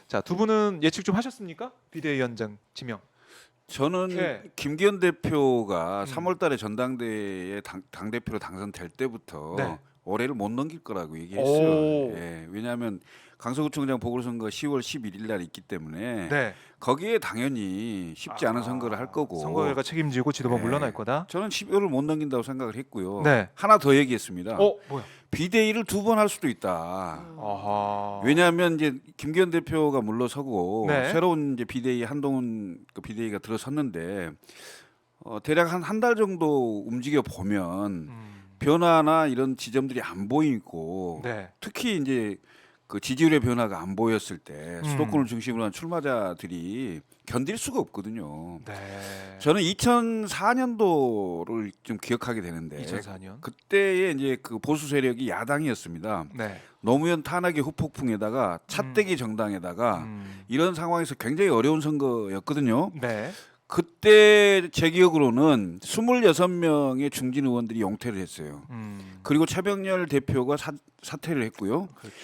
자, 두 분은 예측 좀 하셨습니까? 비대위원장 지명. 저는 네. 김기현 대표가 음. 3월달에 전당대회에 당 대표로 당선될 때부터 네. 올해를 못 넘길 거라고 얘기했어요. 오. 예, 왜냐하면 강서구청장 보궐선거 10월 11일 날 있기 때문에 네. 거기에 당연히 쉽지 않은 선거를 할 거고. 선거 결과 책임지고 지도부 네. 물러날 거다. 저는 12월을 못 넘긴다고 생각을 했고요. 네. 하나 더 얘기했습니다. 뭐야? 비대위를 2번 할 수도 있다. 아하. 왜냐하면 이제 김기현 대표가 물러서고 네. 새로운 이제 비대위 한동훈 그 비대위가 들어섰는데 대략 한 달 정도 움직여 보면 변화나 이런 지점들이 안 보이고 네. 특히 이제 그 지지율의 변화가 안 보였을 때 수도권을 중심으로 한 출마자들이 견딜 수가 없거든요. 네. 저는 2004년도를 좀 기억하게 되는데 2004년. 그때의 이제 그 보수 세력이 야당이었습니다. 네. 노무현 탄핵의 후폭풍에다가 차떼기 정당에다가 이런 상황에서 굉장히 어려운 선거였거든요. 네. 그때 제 기억으로는 26명의 중진 의원들이 용퇴를 했어요. 그리고 최병렬 대표가 사퇴를 했고요. 그렇죠.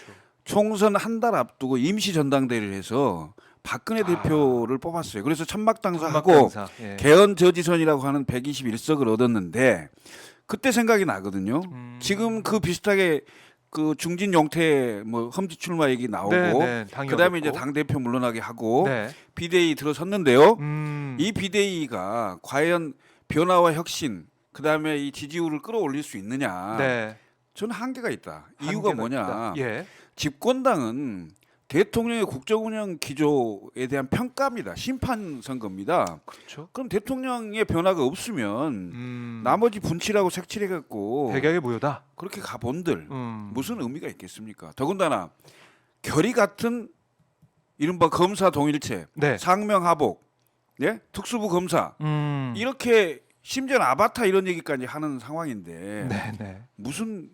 총선 한 달 앞두고 임시 전당대회를 해서 박근혜 대표를 뽑았어요. 그래서 천막당사하고 천막당사. 예. 개헌 저지선이라고 하는 121석을 얻었는데 그때 생각이 나거든요. 지금 그 비슷하게 그 중진 용퇴 뭐 험지 출마 얘기 나오고 네, 당이 그다음에 이제 어렵고. 당 대표 물러나게 하고 네. 비대위 들어섰는데요. 음. 이 비대위가 과연 변화와 혁신 그다음에 이 지지율을 끌어올릴 수 있느냐? 네. 저는 한계가 있다. 이유가 한계가 뭐냐? 있다. 예. 집권당은 대통령의 국정운영 기조에 대한 평가입니다. 심판 선거입니다. 그렇죠. 그럼 대통령의 변화가 없으면 나머지 분칠하고 색칠해 갖고 백약의 무효다. 그렇게 가본들 음. 무슨 의미가 있겠습니까? 더군다나 결의 같은 이른바 검사 동일체, 네. 상명하복, 예? 특수부 검사 이렇게 심지어는 아바타 이런 얘기까지 하는 상황인데 네, 네. 무슨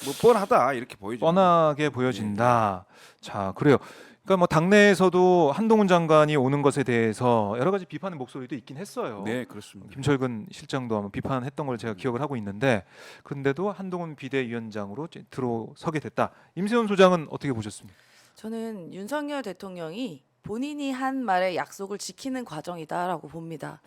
뭐 뻔하다 이렇게 보이죠. 뻔하게 보여진다. 자, 그래요. 그러니까 뭐 당내에서도 한동훈 장관이 오는 것에 대해서 여러 가지 비판의 목소리도 있긴 했어요. 네, 그렇습니다. 김철근 실장도 아마 비판했던 걸 제가 기억을 하고 있는데, 그런데도 한동훈 비대위원장으로 이제 들어서게 됐다. 임세훈 소장은 어떻게 보셨습니까? 저는 윤석열 대통령이 본인이 한 말의 약속을 지키는 과정이다라고 봅니다.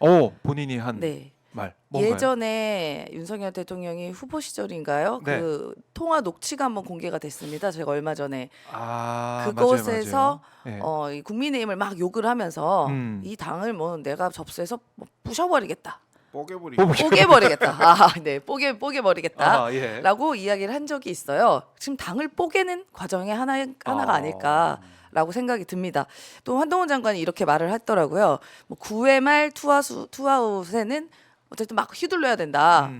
본인이 한 네. 말. 뭔가요? 예전에 윤석열 대통령이 후보 시절인가요? 네. 그 통화 녹취가 한번 공개가 됐습니다. 제가 얼마 전에 맞아요, 그곳에서 맞아요. 네. 이 국민의힘을 막 욕을 하면서 이 당을 뭐 내가 접수해서 뭐 부셔버리겠다, 뽀개버리겠다, 네, 뽀개버리겠다. 예. 라고 이야기를 한 적이 있어요. 지금 당을 뽀개는 과정의 하나가 아닐까라고 생각이 듭니다. 또 한동훈 장관이 이렇게 말을 했더라고요. 뭐 9회 말 투아웃에는 어쨌든 막 휘둘러야 된다.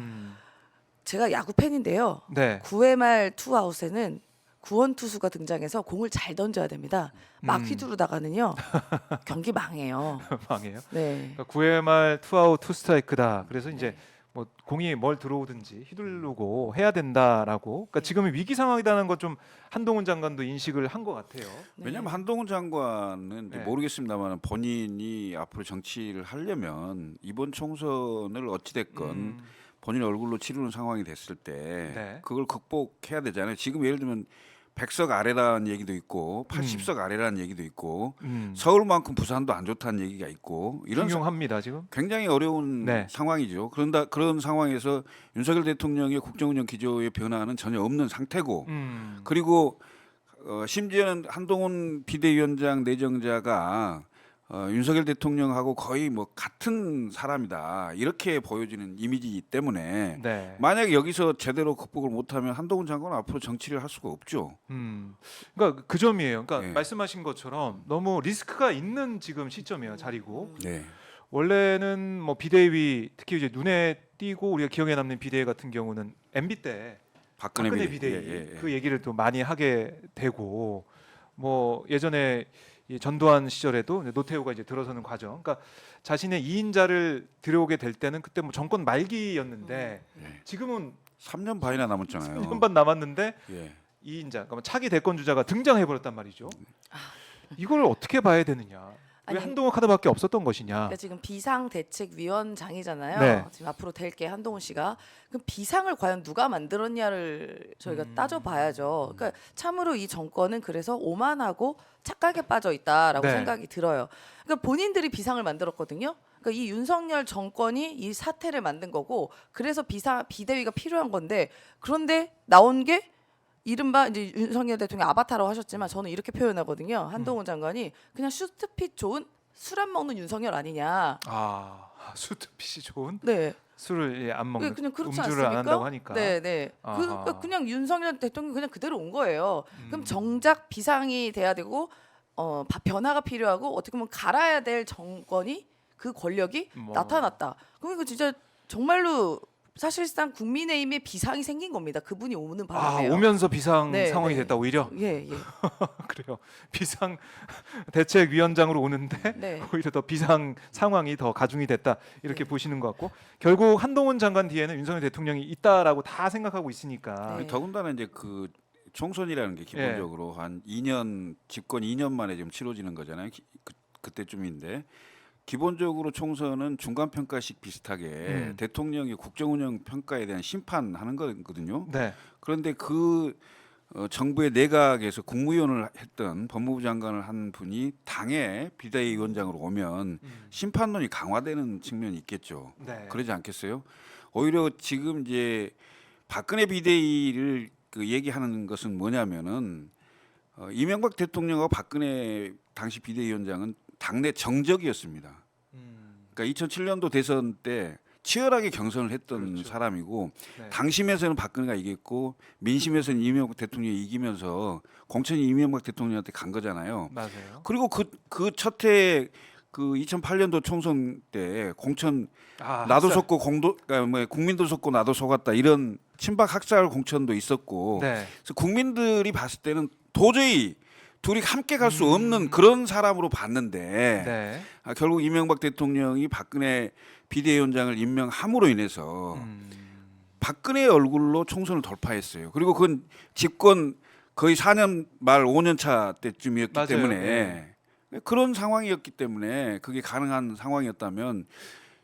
제가 야구 팬인데요. 네. 9회 말 투아웃에는 구원 투수가 등장해서 공을 잘 던져야 됩니다. 막 휘두르다가는요 경기 망해요. 망해요. 네. 그러니까 9회 말 투아웃 투스트라이크다. 그래서 이제 뭐 공이 뭘 들어오든지 휘두르고 해야 된다라고. 그러니까 지금은 위기 상황이라는 것 좀 한동훈 장관도 인식을 한 것 같아요. 왜냐하면 한동훈 장관은 네. 모르겠습니다만 본인이 앞으로 정치를 하려면 이번 총선을 어찌됐건 본인 얼굴로 치르는 상황이 됐을 때 네. 그걸 극복해야 되잖아요. 지금 예를 들면 100석 아래라는 얘기도 있고 80석 아래라는 얘기도 있고 서울만큼 부산도 안 좋다는 얘기가 있고 이런 중요합니다 지금. 굉장히 어려운 네. 상황이죠. 그런 상황에서 윤석열 대통령의 국정운영 기조의 변화는 전혀 없는 상태고 그리고 심지어는 한동훈 비대위원장 내정자가 윤석열 대통령하고 거의 뭐 같은 사람이다 이렇게 보여지는 이미지이기 때문에 네. 만약에 여기서 제대로 극복을 못하면 한동훈 장관은 앞으로 정치를 할 수가 없죠. 그러니까 그 점이에요. 그러니까 네. 말씀하신 것처럼 너무 리스크가 있는 지금 시점이에요. 자리고 네. 원래는 뭐 비대위 특히 이제 눈에 띄고 우리가 기억에 남는 비대위 같은 경우는 MB 때 박근혜 비대위 예. 그 얘기를 또 많이 하게 되고 뭐 예전에 이 전두환 시절에도 이제 노태우가 이제 들어서는 과정, 그러니까 자신의 2인자를 들여오게 될 때는 그때 뭐 정권 말기였는데 지금은 3년 반이나 남았잖아요. 3년 반 남았는데 예. 2인자, 그러니까 차기 대권 주자가 등장해 버렸단 말이죠. 이걸 어떻게 봐야 되느냐? 아니, 한동훈 카드밖에 없었던 것이냐? 그러니까 지금 비상대책위원장이잖아요. 네. 지금 앞으로 될 게 한동훈 씨가 그럼 비상을 과연 누가 만들었냐를 저희가 따져봐야죠. 그러니까 참으로 이 정권은 그래서 오만하고 착각에 빠져 있다라고 네. 생각이 들어요. 그러니까 본인들이 비상을 만들었거든요. 그러니까 이 윤석열 정권이 이 사태를 만든 거고 그래서 비대위가 필요한 건데 그런데 나온 게 이른바 이제 윤석열 대통령 아바타라고 하셨지만 저는 이렇게 표현하거든요. 한동훈 장관이 그냥 슈트핏 좋은 술 안 먹는 윤석열 아니냐. 아, 수트핏이 좋은 네. 술을 안 먹는 그냥 그렇지 음주를 않습니까? 안 한다고 하니까. 네, 네. 아하. 그러니까 그냥 윤석열 대통령 그냥 그대로 온 거예요. 그럼 정작 비상이 돼야 되고 변화가 필요하고 어떻게 보면 갈아야 될 정권이 그 권력이 뭐. 나타났다. 그러니까 진짜 정말로 사실상 국민의힘에 비상이 생긴 겁니다. 그분이 오는 아, 바람에요. 오면서 비상 네, 상황이 네. 됐다 오히려. 예, 예. 그래요. 비상 대책위원장으로 오는데 네. 오히려 더 비상 상황이 더 가중이 됐다 이렇게 보시는 것 같고 결국 한동훈 장관 뒤에는 윤석열 대통령이 있다라고 다 생각하고 있으니까. 네. 더군다나 이제 그 총선이라는 게 기본적으로 한 2년 집권 2년 만에 지금 치러지는 거잖아요. 그때쯤인데 기본적으로 총선은 중간 평가식 비슷하게 대통령이 국정운영 평가에 대한 심판하는 거거든요. 네. 그런데 그 정부의 내각에서 국무위원을 했던 법무부 장관을 한 분이 당의 비대위원장으로 오면 심판론이 강화되는 측면이 있겠죠. 네. 그러지 않겠어요? 오히려 지금 이제 박근혜 비대위를 그 얘기하는 것은 뭐냐면은 이명박 대통령과 박근혜 당시 비대위원장은 당내 정적이었습니다. 그러니까 2007년도 대선 때 치열하게 경선을 했던 그렇죠. 사람이고 네. 당심에서는 박근혜가 이겼고 민심에서는 이명박 대통령이 이기면서 공천이 이명박 대통령한테 간 거잖아요. 맞아요. 그리고 그 첫해 그 2008년도 총선 때 공천 아, 나도 학살. 속고 그러니까 뭐 국민도 속고 나도 속았다 이런 친박 학살 공천도 있었고 네. 그래서 국민들이 봤을 때는 도저히 둘이 함께 갈 수 없는 그런 사람으로 봤는데 네. 결국 이명박 대통령이 박근혜 비대위원장을 임명함으로 인해서 박근혜의 얼굴로 총선을 돌파했어요. 그리고 그건 집권 거의 4년 말 5년 차 때쯤이었기 맞아요. 때문에 그런 상황이었기 때문에 그게 가능한 상황이었다면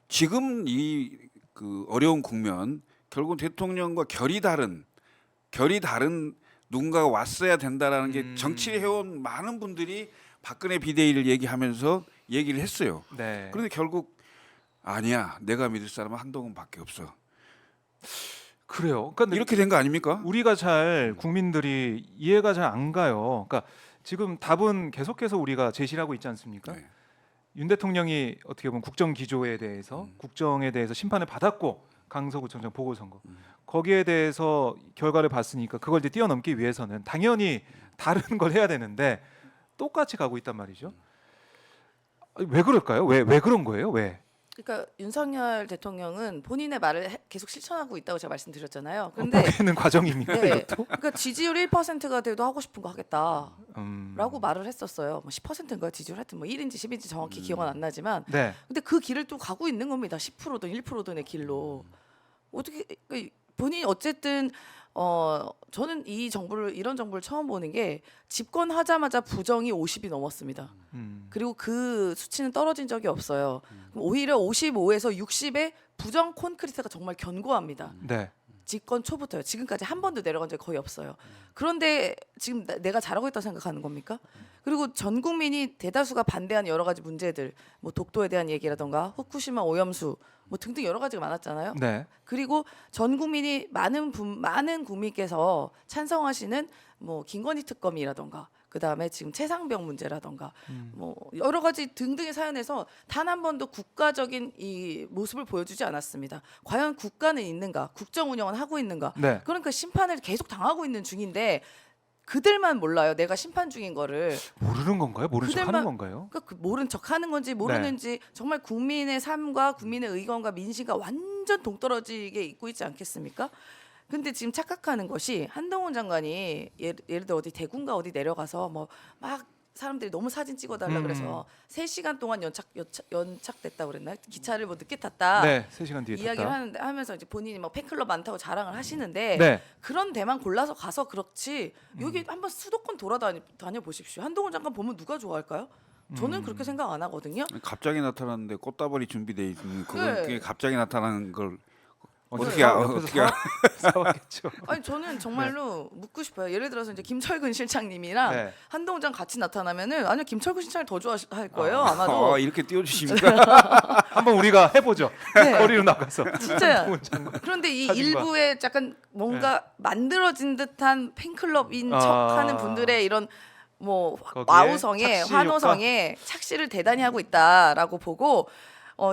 지금 이 그 어려운 국면 결국 대통령과 결이 다른 누군가가 왔어야 된다라는 게 정치를 해온 많은 분들이 박근혜 비대위를 얘기하면서 얘기를 했어요. 네. 그런데 결국 아니야, 내가 믿을 사람은 한동훈밖에 없어. 그래요. 그러니까 이렇게 된 거 아닙니까? 우리가 잘 국민들이 이해가 잘 안 가요. 그러니까 지금 답은 계속해서 우리가 제시를 하고 있지 않습니까? 네. 윤 대통령이 어떻게 보면 국정 기조에 대해서 국정에 대해서 심판을 받았고 강서구청장 보궐선거 거기에 대해서 결과를 봤으니까 그걸 이제 뛰어넘기 위해서는 당연히 다른 걸 해야 되는데 똑같이 가고 있단 말이죠. 왜 그럴까요? 왜 그런 거예요? 왜? 그러니까 윤석열 대통령은 본인의 말을 계속 실천하고 있다고 제가 말씀드렸잖아요. 그런데 보게는 과정입니까 네. 이것도? 그러니까 지지율 1%가 돼도 하고 싶은 거 하겠다라고 음, 말을 했었어요. 뭐 10%인가 지지율 하여튼 뭐 1인지 10인지 정확히 기억은 안 나지만 네. 근데 그 길을 또 가고 있는 겁니다. 10%든 1%든의 길로. 어떻게 그러니까 본인이 어쨌든 저는 이런 정부를 처음 보는 게 집권하자마자 부정이 50이 넘었습니다. 그리고 그 수치는 떨어진 적이 없어요. 그럼 오히려 55에서 60의 부정 콘크리트가 정말 견고합니다. 네. 집권 초부터요. 지금까지 한 번도 내려간 적이 거의 없어요. 그런데 지금 내가 잘하고 있다고 생각하는 겁니까? 그리고 전 국민이 대다수가 반대하는 여러 가지 문제들, 뭐 독도에 대한 얘기라던가 후쿠시마 오염수, 뭐 등등 여러 가지가 많았잖아요. 네. 그리고 전 국민이 많은 국민께서 찬성하시는 뭐 김건희 특검이라던가 그다음에 지금 최상병 문제라던가 뭐 여러 가지 등등의 사연에서 단 한 번도 국가적인 이 모습을 보여주지 않았습니다. 과연 국가는 있는가? 국정 운영은 하고 있는가? 네. 그러니까 심판을 계속 당하고 있는 중인데 그들만 몰라요. 내가 심판 중인 거를. 모르는 건가요? 모르는 척 하는 그들만- 건가요? 그러니까 그 모른 척 하는 건지 모르는지 정말 국민의 삶과 국민의 의견과 민심과 완전 동떨어지게 있고 있지 않겠습니까? 근데 지금 착각하는 것이 한동훈 장관이 예를 들어 어디 대구인가 어디 내려가서 뭐 막 사람들이 너무 사진 찍어달라 그래서 3시간 동안 연착됐다고 그랬나요? 기차를 뭐 늦게 탔다. 네. 3시간 뒤에 이야기를 탔다. 하면서 이제 본인이 뭐 팬클럽 많다고 자랑을 하시는데 네. 그런 데만 골라서 가서 그렇지 여기 한번 수도권 돌아다녀 보십시오. 한동훈 장관 보면 누가 좋아할까요? 저는 그렇게 생각 안 하거든요. 갑자기 나타났는데 꽃다발이 준비돼 있는 그건 네. 그게 갑자기 나타난 걸 어떻게 어떻게 사왔겠죠. 아니 저는 정말로 묻고 싶어요. 예를 들어서 이제 김철근 실장님이랑 네. 한동훈 장 같이 나타나면은 아니요 김철근 실장을 더 좋아할 거예요. 아마도. 이렇게 띄워주십니까? 한번 우리가 해보죠. 네. 거리로 나가서. 진짜. 한동훈 장관. 그런데 이 사진과. 일부에 약간 뭔가 만들어진 듯한 팬클럽인 아. 척하는 분들의 이런 뭐 거기에 와우성에 착시 환호성에 착시를 대단히 하고 있다라고 보고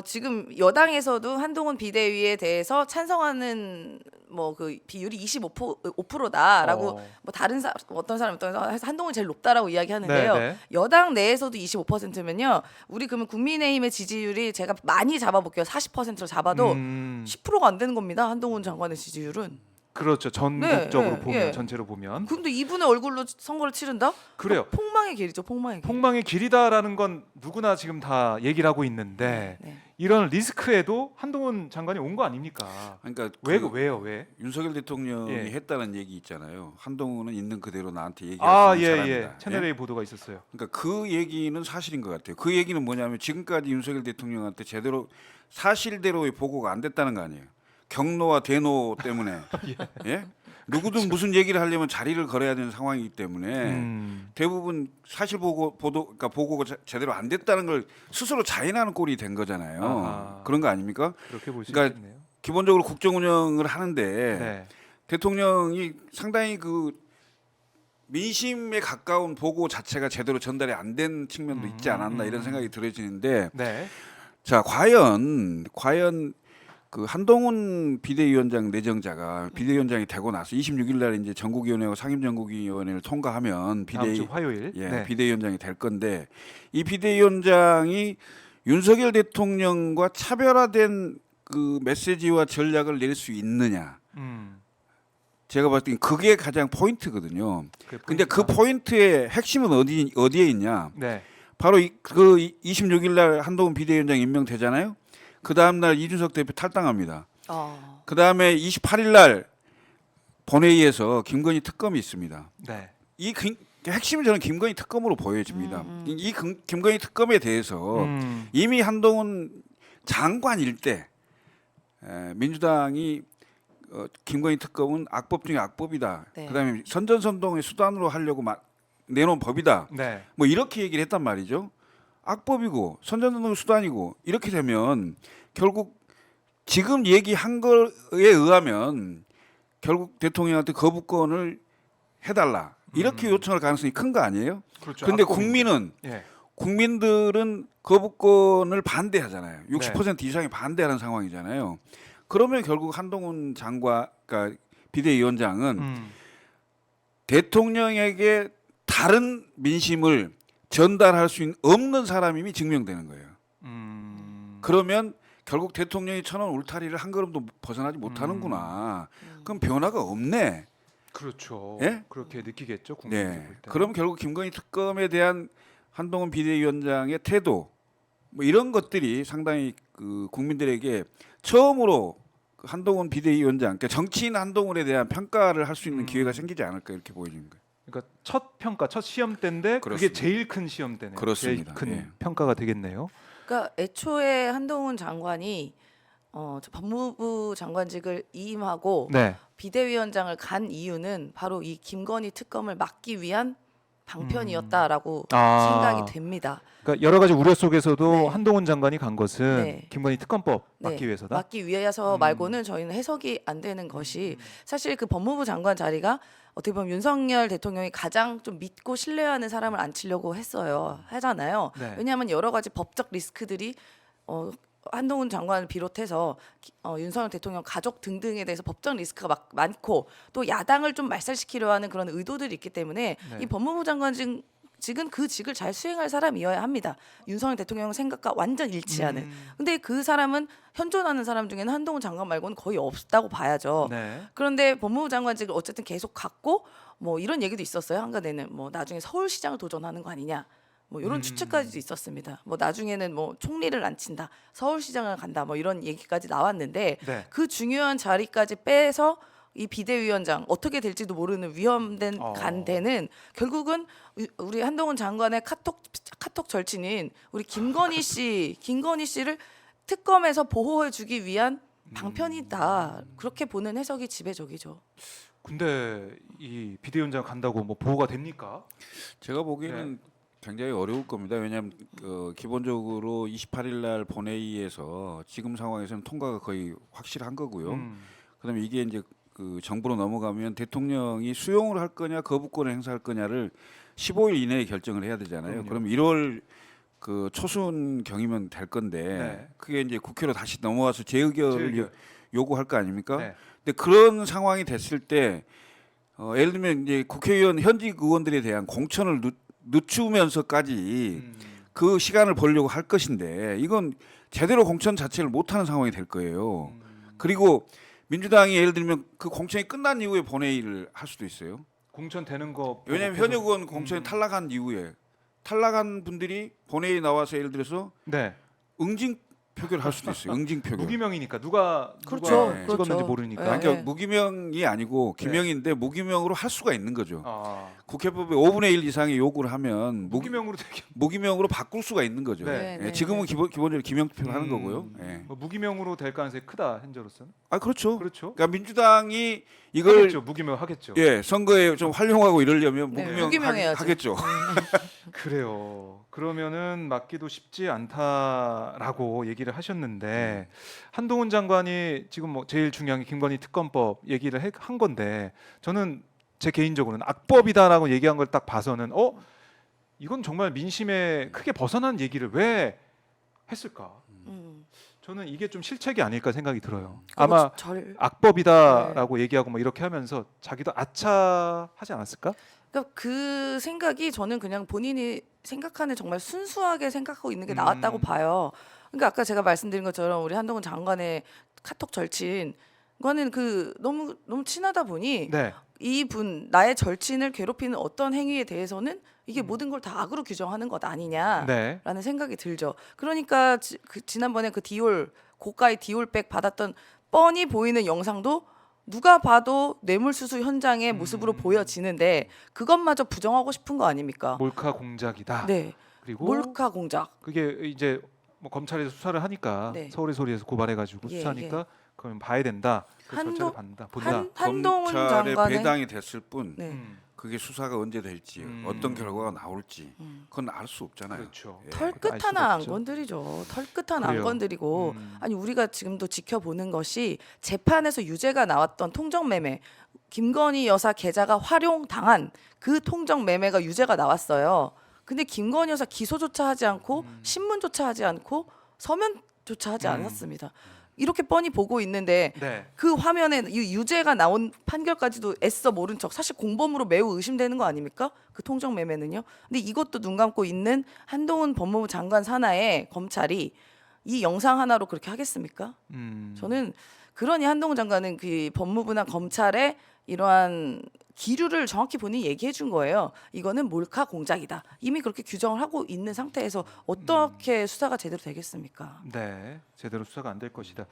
지금 여당에서도 한동훈 비대위에 대해서 찬성하는 뭐 그 비율이 25%다라고 뭐 다른 어떤 사람 한동훈이 제일 높다라고 이야기하는데요. 네, 네. 여당 내에서도 25%면요. 우리 그러면 국민의힘의 지지율이 제가 많이 잡아볼게요. 40%로 잡아도 10%가 안 되는 겁니다. 한동훈 장관의 지지율은. 그렇죠. 전국적으로 네, 보면 예. 전체로 보면 근데 이분의 얼굴로 선거를 치른다? 그래요. 폭망의 길이죠. 폭망의 길. 폭망의 길이다라는 건 누구나 지금 다 얘기를 하고 있는데 네. 이런 리스크에도 한동훈 장관이 온 거 아닙니까? 그러니까 왜요? 왜? 윤석열 대통령이 예. 했다는 얘기 있잖아요. 한동훈은 있는 그대로 나한테 얘기할 아, 수 있는 사람이다. 예. 채널 A 보도가 있었어요. 그러니까 그 얘기는 사실인 것 같아요. 그 얘기는 뭐냐면 지금까지 윤석열 대통령한테 제대로 사실대로의 보고가 안 됐다는 거 아니에요. 경로와 대노 때문에 예? 누구든 무슨 얘기를 하려면 자리를 걸어야 되는 상황이기 때문에 대부분 사실 그러니까 보고가 제대로 안 됐다는 걸 스스로 자인하는 꼴이 된 거잖아요. 아하. 그런 거 아닙니까? 그렇게 볼 수 그러니까 있겠네요. 기본적으로 국정 운영을 하는데 네. 대통령이 상당히 그 민심에 가까운 보고 자체가 제대로 전달이 안 된 측면도 있지 않았나 이런 생각이 들어지는데 네. 자 과연 그 한동훈 비대위원장 내정자가 비대위원장이 되고 나서 26일 날 이제 전국위원회와 상임전국위원회를 통과하면 다음 주 화요일. 네. 비대위원장이 될 건데 이 비대위원장이 윤석열 대통령과 차별화된 그 메시지와 전략을 낼 수 있느냐? 제가 봤을 때 그게 가장 포인트거든요. 근데 그 포인트의 핵심은 어디에 있냐? 네. 바로 그 26일 날 한동훈 비대위원장 임명되잖아요. 그 다음 날 이준석 대표 탈당합니다. 그 다음에 28일 날 본회의에서 김건희 특검이 있습니다. 네. 이 핵심은 저는 김건희 특검으로 보여집니다. 이 김건희 특검에 대해서 이미 한동훈 장관일 때 민주당이 김건희 특검은 악법 중에 악법이다. 네. 그다음에 선전선동의 수단으로 하려고 내놓은 법이다. 네. 뭐 이렇게 얘기를 했단 말이죠. 악법이고 선전선동 수단이고 이렇게 되면 결국 지금 얘기한 거에 의하면 결국 대통령한테 거부권을 해달라 이렇게 요청할 가능성이 큰 거 아니에요? 그렇죠. 근데 악법인데. 국민들은 거부권을 반대하잖아요. 60% 이상이 반대하는 상황이잖아요. 그러면 결국 한동훈 장관, 그러니까 비대위원장은 대통령에게 다른 민심을 전달할 수 없는 사람임이 증명되는 거예요. 그러면 결국 대통령이 쳐놓은 울타리를 한 걸음도 벗어나지 못하는구나. 그럼 변화가 없네. 그렇죠. 예? 그렇게 느끼겠죠. 국민들이 볼 때. 그럼 결국 김건희 특검에 대한 한동훈 비대위원장의 태도 뭐 이런 것들이 상당히 그 국민들에게 처음으로 그 한동훈 비대위원장, 그러니까 정치인 한동훈에 대한 평가를 할 수 있는 기회가 생기지 않을까 이렇게 보여지는 거예요. 그러니까 첫 평가, 첫 시험 때인데 그게 그렇습니다. 제일 큰 시험 때네요. 그렇습니다. 제일 큰 예. 평가가 되겠네요. 그러니까 애초에 한동훈 장관이 저 법무부 장관직을 이임하고 네. 비대위원장을 간 이유는 바로 이 김건희 특검을 막기 위한 방편이었다라고 생각이 됩니다. 그러니까 여러 가지 우려 속에서도 네. 한동훈 장관이 간 것은 네. 김건희 특검법 네, 막기 위해서다. 막기 위해서 말고는 저희는 해석이 안 되는 것이 사실 그 법무부 장관 자리가 어떻게 보면 윤석열 대통령이 가장 좀 믿고 신뢰하는 사람을 앉히려고 하잖아요. 네. 왜냐하면 여러 가지 법적 리스크들이 한동훈 장관을 비롯해서 윤석열 대통령 가족 등등에 대해서 법적 리스크가 많고 또 야당을 좀 말살시키려 하는 그런 의도들이 있기 때문에 네. 이 법무부 장관직은 그 직을 잘 수행할 사람이어야 합니다. 윤석열 대통령 생각과 완전 일치하는. 근데 그 사람은 현존하는 사람 중에는 한동훈 장관 말고는 거의 없다고 봐야죠. 네. 그런데 법무부 장관직을 어쨌든 계속 갖고 뭐 이런 얘기도 있었어요. 한간에는 뭐 나중에 서울시장을 도전하는 거 아니냐. 뭐 이런 추측까지도 있었습니다. 뭐 나중에는 뭐 총리를 안 친다, 서울시장을 간다, 뭐 이런 얘기까지 나왔는데 네. 그 중요한 자리까지 빼서 이 비대위원장 어떻게 될지도 모르는 위험된 간대는 결국은 우리 한동훈 장관의 카톡 카톡 절친인 우리 김건희 씨를 특검에서 보호해주기 위한 방편이다. 그렇게 보는 해석이 지배적이죠. 근데 이 비대위원장 간다고 뭐 보호가 됩니까? 제가 보기에는 굉장히 어려울 겁니다. 왜냐하면 기본적으로 28일 날 본회의에서 지금 상황에서는 통과가 거의 확실한 거고요. 그다음에 이게 이제 그 정부로 넘어가면 대통령이 수용을 할 거냐 거부권을 행사할 거냐를 15일 이내에 결정을 해야 되잖아요. 그럼요. 그럼 1월 그 초순 경이면 될 건데 네. 그게 이제 국회로 다시 넘어와서 재의결을 재의결. 요구할 거 아닙니까? 네. 근데 그런 상황이 됐을 때 예를 들면 이제 국회의원 현직 의원들에 대한 공천을 늦추면서까지 그 시간을 벌려고 할 것인데 이건 제대로 공천 자체를 못하는 상황이 될 거예요. 그리고 민주당이 예를 들면 그 공천이 끝난 이후에 본회의를 할 수도 있어요. 공천 되는 거 왜냐하면 보고 현역 의원 공천이 탈락한 이후에 탈락한 분들이 본회의에 나와서 예를 들어서 네. 응징 표결을 할 수도 있어요. 응징 표결. 무기명이니까 누가 그렇죠. 네. 찍었는지 그렇죠. 모르니까. 네. 그러니까 무기명이 아니고 기명인데 무기명으로 할 수가 있는 거죠. 아, 국회법에 5분의 1 이상의 요구를 하면 무기명으로 되게 무기명으로 바꿀 수가 있는 거죠. 네. 네, 예, 지금은 네. 기본적으로 기명 투표를 하는 거고요. 예. 뭐 무기명으로 될 가능성이 크다 현재로서는. 아 그렇죠. 그렇죠. 그러니까 민주당이 이걸 하겠죠. 무기명 하겠죠. 예 선거에 좀 활용하고 이러려면 네, 무기명 무기명해야죠. 하겠죠. 그래요. 그러면은 막기도 쉽지 않다라고 얘기를 하셨는데 한동훈 장관이 지금 뭐 제일 중요한 게 김건희 특검법 얘기를 한 건데 저는 제 개인적으로는 악법이다라고 얘기한 걸 딱 봐서는 이건 정말 민심에 크게 벗어난 얘기를 왜 했을까? 저는 이게 좀 실책이 아닐까 생각이 들어요. 아마 악법이다라고 얘기하고 뭐 이렇게 하면서 자기도 아차하지 않았을까? 그러니까 그 생각이 저는 그냥 본인이 생각하는 정말 순수하게 생각하고 있는 게 나왔다고 봐요. 그러니까 아까 제가 말씀드린 것처럼 우리 한동훈 장관의 카톡 절친 거는 그 너무 친하다 보니 네. 이분 나의 절친을 괴롭히는 어떤 행위에 대해서는 이게 모든 걸 다 악으로 규정하는 것 아니냐라는 네. 생각이 들죠. 그러니까 지난번에 그 디올 고가의 디올백 받았던 뻔히 보이는 영상도 누가 봐도 뇌물수수 현장의 모습으로 보여지는데 그것마저 부정하고 싶은 거 아닙니까? 몰카 공작이다. 네, 그리고 몰카 공작. 그게 이제 뭐 검찰에서 수사를 하니까 네. 서울의 소리에서 고발해가지고 예, 수사하니까 그럼 봐야 된다. 그 절차를 본다. 한동훈 검찰에 장관의 배당이 됐을 뿐 네. 그게 수사가 언제 될지 어떤 결과가 나올지 그건 알 수 없잖아요. 그렇죠. 예. 털끝 알 수가 하나 안 없죠. 건드리죠. 털끝 하나 안 그래요. 건드리고 아니 우리가 지금도 지켜보는 것이 재판에서 유죄가 나왔던 통정매매 김건희 여사 계좌가 활용당한 그 통정매매가 유죄가 나왔어요. 근데 김건희 여사 기소조차 하지 않고 신문조차 하지 않고 서면조차 하지 않았습니다. 이렇게 뻔히 보고 있는데 네. 그 화면에 이 유죄가 나온 판결까지도 애써 모른 척 사실 공범으로 매우 의심되는 거 아닙니까? 그 통정 매매는요. 근데 이것도 눈 감고 있는 한동훈 법무부 장관 산하의 검찰이 이 영상 하나로 그렇게 하겠습니까? 저는 그러니 한동훈 장관은 그 법무부나 검찰의 이러한 기류를 정확히 본인이 얘기해 준 거예요. 이거는 몰카 공작이다. 이미 그렇게 규정을 하고 있는 상태에서 어떻게 수사가 제대로 되겠습니까? 네. 제대로 수사가 안 될 것이다.